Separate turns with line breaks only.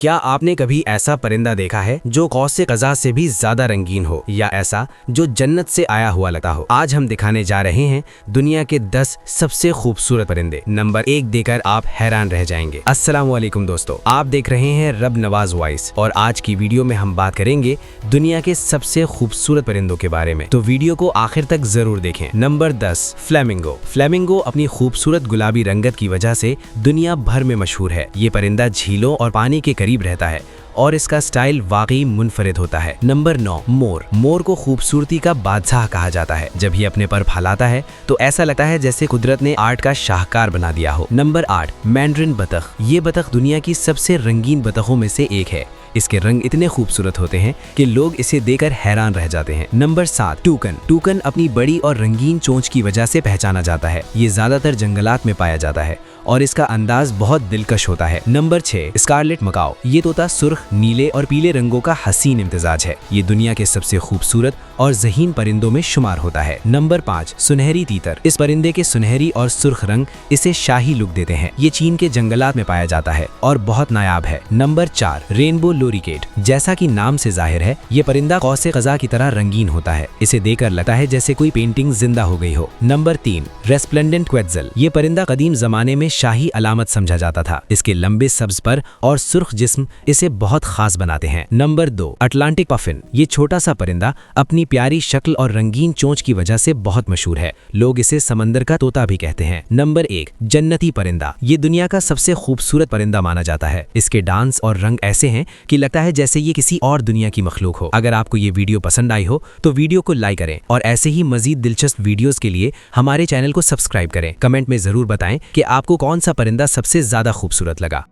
क्या आपने कभी ऐसा परिंदा देखा है जो कौसे कज़ा से भी ज्यादा रंगीन हो, या ऐसा जो जन्नत से आया हुआ लगता हो? आज हम दिखाने जा रहे हैं दुनिया के 10 सबसे खूबसूरत परिंदे। नंबर 1 देकर आप हैरान रह जाएंगे। अस्सलामुअलैकुम दोस्तों, आप देख रहे हैं रब नवाज वॉइस और आज की वीडियो में हम बात करेंगे दुनिया के सबसे खूबसूरत परिंदों के बारे में, तो वीडियो को आखिर तक जरूर देखें। Number 10 flamingo. फ्लेमिंगो अपनी खूबसूरत गुलाबी रंगत की वजह से दुनिया भर में मशहूर है। ये परिंदा झीलों और पानी के करीब रहता है और इसका स्टाइल वाकई मुनफरिद होता है। नंबर 9 मोर। मोर को खूबसूरती का बादशाह कहा जाता है। जब ये अपने पर फैलाता है तो ऐसा लगता है जैसे कुदरत ने आर्ट का शाहकार बना दिया हो। नंबर 8 मैंड्रिन बतख। ये बतख दुनिया की सबसे रंगीन बतखों में से एक है। इसके रंग इतने खूबसूरत होते हैं कि लोग इसे देखकर हैरान रह जाते हैं। नंबर 7 टूकन। टूकन अपनी बड़ी और रंगीन चोंच की वजह से पहचाना जाता है। ये ज्यादातर जंगलात में पाया जाता है और इसका अंदाज बहुत दिलकश होता है। Number 6 scarlet macaw. ये तोता सुर्ख, नीले और पीले रंगों का हसीन इम्तिजाज है। ये दुनिया के सबसे खूबसूरत और ज़हीन परिंदों में शुमार होता है। नंबर 5 सुनहरी तीतर। इस परिंदे के सुनहरी और सुर्ख रंग इसे शाही लुक देते हैं। ये चीन के जंगलात में पाया जाता है और बहुत नायाब है। Number 4 rainbow lorikeet. जैसा कि नाम से जाहिर है, ये परिंदा कौसे कज़ा की तरह रंगीन होता है। इसे देखकर लगता है जैसे कोई पेंटिंग जिंदा हो गई हो। Number 3 resplendent quetzal. ये परिंदा कदीम जमाने में शाही अलामत समझा जाता था। इसके लंबे सब्ज पर और सुर्ख जिस्म इसे बहुत खास बनाते हैं। Number 2 Atlantic puffin. ये छोटा सा परिंदा अपनी प्यारी शक्ल और रंगीन चोंच की वजह से बहुत मशहूर है। लोग इसे समंदर का तोता भी कहते हैं। नंबर 1 जन्नती परिंदा। ये दुनिया का सबसे खूबसूरत परिंदा माना जाता है। इसके डांस और रंग ऐसे हैं कि लगता है जैसे ये किसी और दुनिया की मखलूक हो। अगर आपको ये वीडियो पसंद आई हो तो वीडियो को लाइक करें और ऐसे ही मजीद दिलचस्प वीडियोस के लिए हमारे चैनल को सब्सक्राइब करें। कमेंट में जरूर बताएं कि आपको कौन सा परिंदा सबसे ज्यादा खूबसूरत लगा।